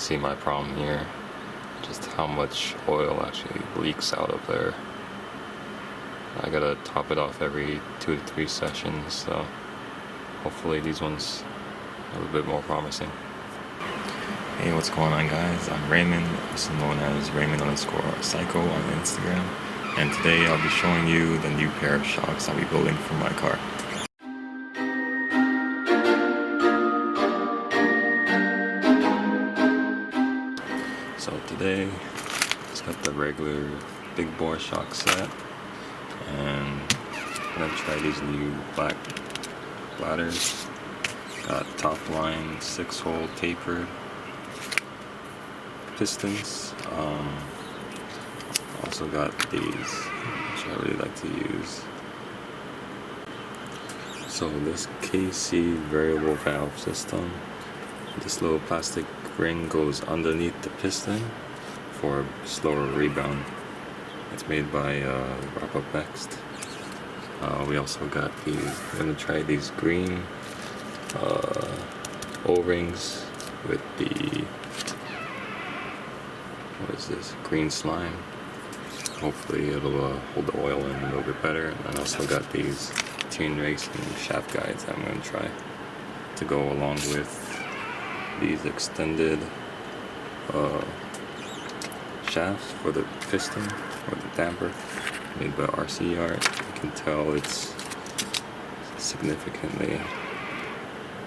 see my problem here, just how much oil actually leaks out of there. I gotta top it off every 2 to 3 sessions, so hopefully these ones are a little bit more promising. Hey, what's going on, guys? I'm Raymond, also known as Raymond_Saiko on Instagram, and today I'll be showing you the new pair of shocks I'll be building for my car. So today, it's got the regular big bore shock set, and I'm gonna try these new black bladders. Got top line 6-hole tapered pistons. Also got these, which I really like to use. So this KC variable valve system, this little plastic ring goes underneath the piston for slower rebound. It's made by reve-d. We also got these, I'm gonna try these green O-rings with the, what is this, green slime. Hopefully it'll hold the oil in a little bit better. And I also got these Teen Racing shaft guides that I'm going to try to go along with these extended shafts for the piston or the damper made by RCR. You can tell it's significantly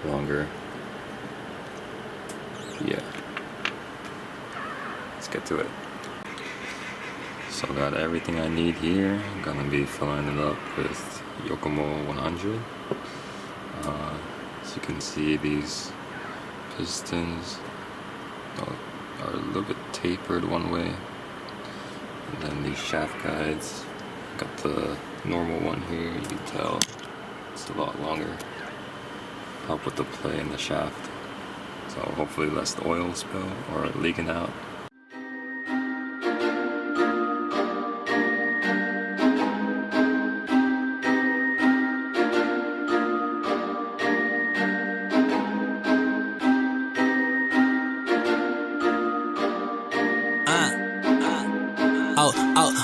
longer. Yeah, let's get to it. So I got everything I need here. I'm gonna be filling it up with Yokomo 100. As you can see, these pistons are a little bit tapered one way, and then these shaft guides, got the normal one here. You can tell it's a lot longer. Help with the play in the shaft, so hopefully less oil spill or leaking out.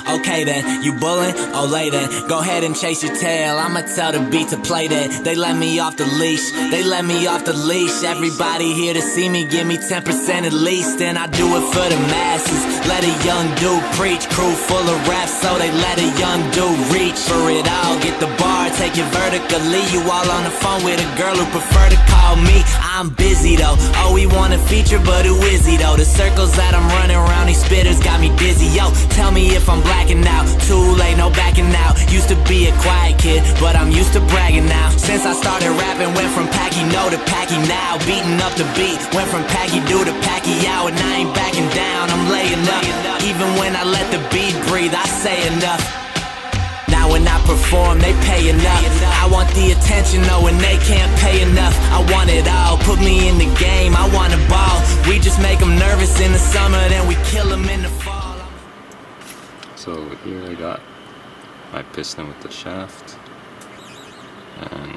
Okay then, you bullin'? Oh lay then, go ahead and chase your tail. I'ma tell the beat to play that. They let me off the leash, they let me off the leash. Everybody here to see me, give me 10% at least. And I do it for the masses, let a young dude preach. Crew full of raps, so they let a young dude reach for it all. Get the bar, take it vertically. You all on the phone with a girl who prefer to call me. I'm busy though, oh we want a feature, but who is he though? The circles that I'm running around, these spitters got me dizzy. Yo, tell me if I'm blacking out, too late, no backing out. Used to be a quiet kid, but I'm used to bragging now. Since I started rapping, went from Packy No to Packy Now. Beating up the beat, went from Packy Do to Packy Out. And I ain't backing down, I'm laying up. Even when I let the beat breathe, I say enough. Now when I perform, they pay enough. I want the attention though, and they can't pay enough. I want it all, put me in the game, I want a ball. We just make them nervous in the summer, then we kill them in the fall. So here I got my piston with the shaft, and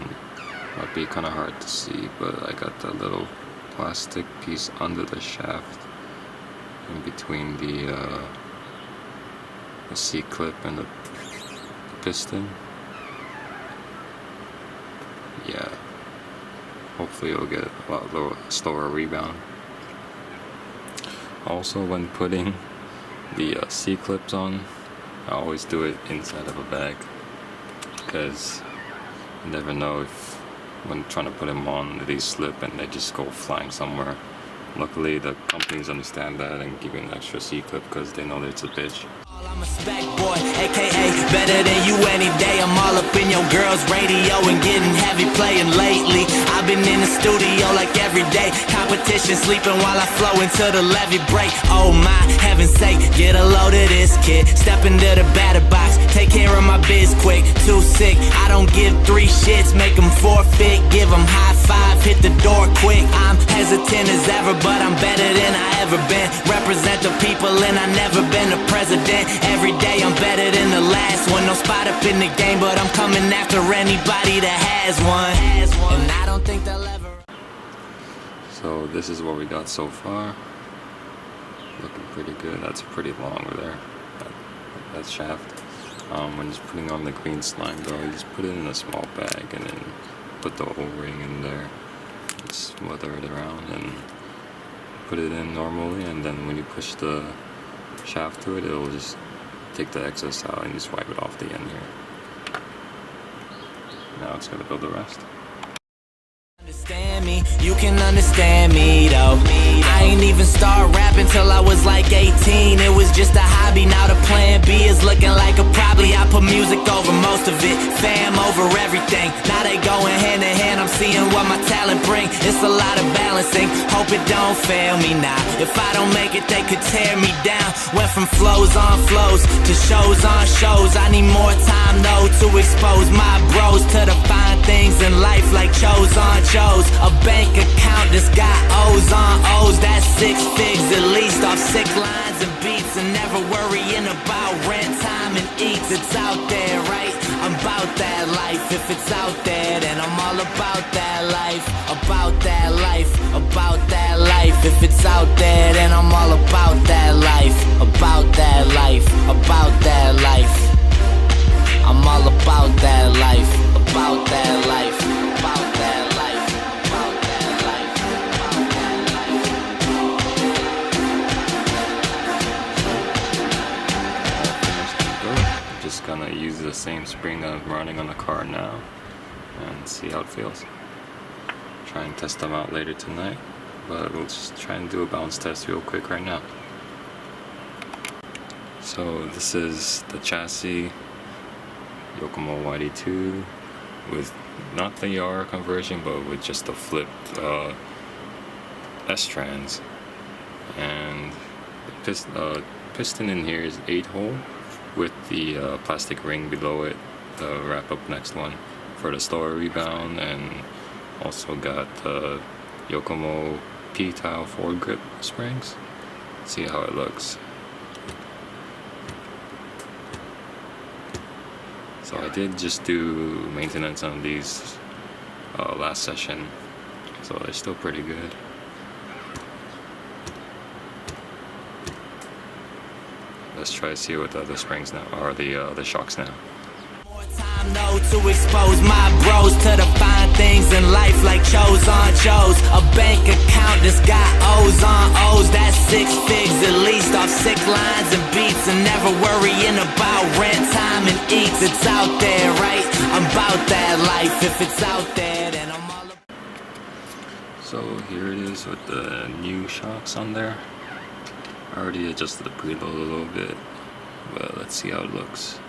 might be kind of hard to see, but I got the little plastic piece under the shaft in between the C-clip and the piston. Yeah, hopefully it'll get a lot slower rebound. Also, when putting the C-clips on, I always do it inside of a bag, because you never know if when trying to put them on they slip and they just go flying somewhere. Luckily the companies understand that and give you an extra C-clip because they know that it's a bitch. I'm a spec boy, aka better than you any day. I'm all up in your girl's radio and getting heavy playing lately. I've been in the studio like every day. Competition sleeping while I flow into the levee break. Oh my heaven's sake, get a load of this kid. Step into the batter box, take care of my biz quick. Too sick, I don't give 3 shits. Make them forfeit, give them high five, hit the door quick. I'm hesitant as ever, but I'm better than I ever been. Represent the people and I never been the president. Every day I'm better than the last one. No spot up in the game, but I'm coming after anybody that has one. And I don't think they'll ever. So this is what we got so far. pretty good. That's pretty long over there. That shaft. When just putting on the green slime though, you just put it in a small bag and then put the O-ring in there. Just smother it around and put it in normally, and then when you push the shaft to it, it'll just take the excess out and just wipe it off the end here. Now it's gonna build the rest. Understand me, you can understand me though. I ain't even start rapping till I was like 18. It was just a hobby, now the plan B is looking like a probably. I put music over most of it, fam over everything. Now they going hand in hand, I'm seeing what my talent bring. It's a lot of balancing, hope it don't fail me now. If I don't make it, they could tear me down. Went from flows on flows to shows on shows. I need more time though to expose my bros to the fine things in life like chose on chose. A bank account that's got O's on O's. That's 6 figs at least off sick lines and beats. And never worrying about rent, time and eats. It's out there, right? I'm about that life. If it's out there, then I'm all about that life. About that life, about that life. If it's out there, then I'm all about that life. About that life, about that life. I'm all about that life. About that life, about that life. About that life, about that life. I'm just gonna use the same spring I'm running on the car now and see how it feels. Try and test them out later tonight, but we'll just try and do a bounce test real quick right now. So this is the chassis, Yokomo YD2 with not the YD2SXIIRR conversion, but with just the flipped S-trans, and the piston in here is 8-hole with the plastic ring below it, the wrap up next one for the slower rebound, and also got the Yokomo P-tile forward grip springs. See how it looks. So I did just do maintenance on these last session, so they're still pretty good. Let's try to see what the other springs now, or the other shocks now. No, to expose my bros to the fine things in life like chose on chose. A bank account that's got O's on O's. That's 6 figs at least off sick lines and beats. And never worrying about rent, time and eats. It's out there, right? I'm about that life. If it's out there, then I'm all about. So here it is with the new shocks on there. I already adjusted the preload a little bit, but let's see how it looks.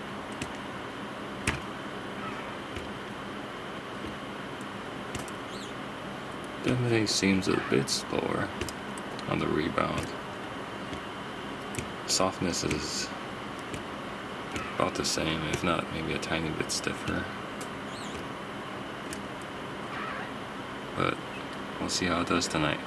Definitely seems a bit slower on the rebound. Softness is about the same, if not maybe a tiny bit stiffer. But we'll see how it does tonight.